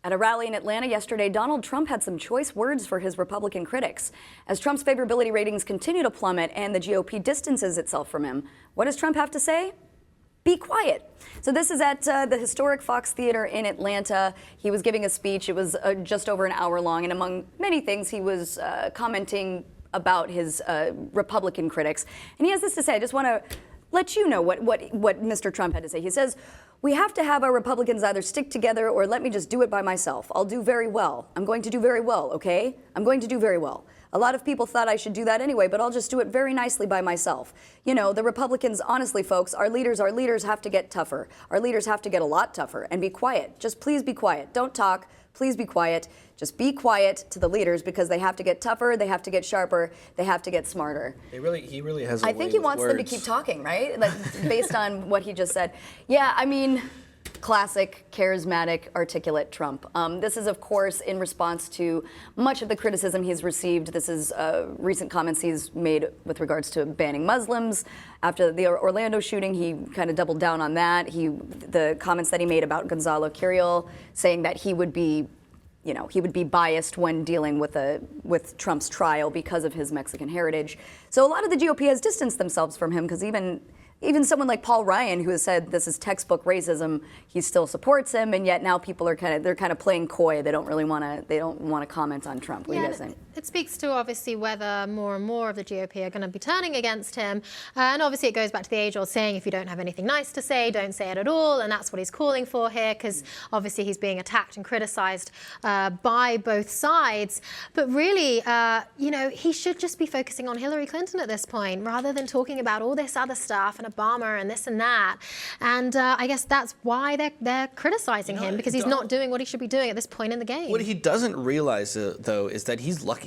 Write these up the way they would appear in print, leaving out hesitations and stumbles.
At a rally in Atlanta yesterday, Donald Trump had some choice words for his Republican critics. As Trump's favorability ratings continue to plummet and the GOP distances itself from him, what does Trump have to say? Be quiet. So this is at the historic Fox Theater in Atlanta. He was giving a speech. It was just over an hour long, and among many things, he was commenting about his Republican critics. And he has this to say. I just want to let you know what Mr. Trump had to say. He says, "We have to have our Republicans either stick together or let me just do it by myself. I'll do very well. I'm going to do very well, okay? I'm going to do very well. A lot of people thought I should do that anyway, but I'll just do it very nicely by myself. You know, the Republicans, honestly, folks, our leaders have to get tougher. Our leaders have to get a lot tougher and be quiet. Just please be quiet. Don't talk. Please be quiet. Just be quiet to the leaders because they have to get tougher, they have to get sharper, they have to get smarter." He really has a I think he wants them to keep talking, right? Like, based on what he just said. Yeah, I mean, classic, charismatic, articulate Trump. This is, of course, in response to much of the criticism he's received. This is recent comments he's made with regards to banning Muslims. After the Orlando shooting, he kind of doubled down on that. The comments that he made about Gonzalo Curiel, saying that he would be biased when dealing with Trump's trial because of his Mexican heritage. So a lot of the GOP has distanced themselves from him because even someone like Paul Ryan, who has said this is textbook racism, he still supports him, and yet now people are kind of playing coy. They don't want to comment on Trump. What do you guys think? It speaks to obviously whether more and more of the GOP are going to be turning against him, and obviously it goes back to the age-old saying, if you don't have anything nice to say, don't say it at all, and that's what he's calling for here, because obviously he's being attacked and criticized by both sides. But really, he should just be focusing on Hillary Clinton at this point, rather than talking about all this other stuff and Obama and this and that. And I guess that's why they're criticizing him, because he's not doing what he should be doing at this point in the game. What he doesn't realize, though, is that he's lucky.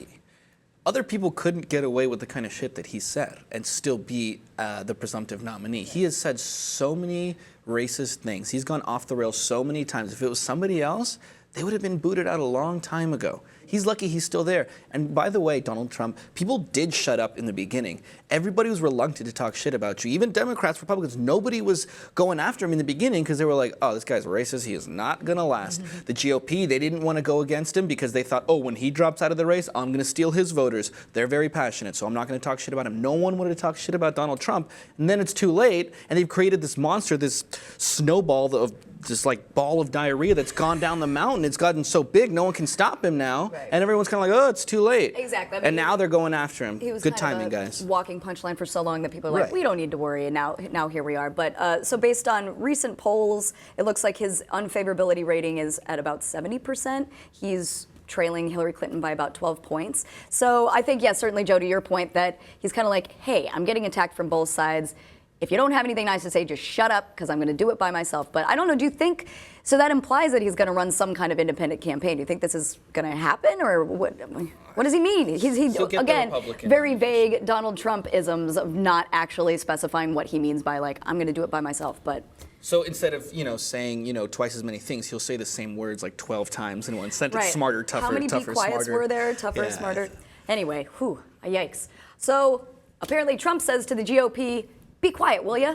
Other people couldn't get away with the kind of shit that he said and still be the presumptive nominee. He has said so many racist things. He's gone off the rails so many times. If it was somebody else, they would have been booted out a long time ago. He's lucky he's still there. And by the way, Donald Trump, people did shut up in the beginning. Everybody was reluctant to talk shit about you. Even Democrats, Republicans, nobody was going after him in the beginning because they were like, oh, this guy's racist. He is not going to last. The GOP, they didn't want to go against him because they thought, oh, when he drops out of the race, I'm going to steal his voters. They're very passionate, so I'm not going to talk shit about him. No one wanted to talk shit about Donald Trump. And then it's too late, and they've created this monster, this snowball of this like ball of diarrhea that's gone down the mountain. It's gotten so big, no one can stop him now. Right. And everyone's kind of like, oh, it's too late. Exactly. I mean, and now they're going after him. Good timing, guys. Walking punchline for so long that people are like, we don't need to worry. And now here we are. But so based on recent polls, it looks like his unfavorability rating is at about 70%. He's trailing Hillary Clinton by about 12 points. So I think, yes, certainly, Joe, to your point, that he's kind of like, hey, I'm getting attacked from both sides. If you don't have anything nice to say, just shut up, because I'm going to do it by myself. But I don't know, do you think, so that implies that he's going to run some kind of independent campaign. Do you think this is going to happen, or what does he mean? He's again, very vague Donald Trump-isms of not actually specifying what he means by, like, I'm going to do it by myself. But so instead of, saying, twice as many things, he'll say the same words like 12 times in one sentence. Right. Smarter, tougher, How many tougher, be quiets smarter. Were there? Tougher, smarter. Anyway, yikes. So apparently Trump says to the GOP, be quiet, will ya?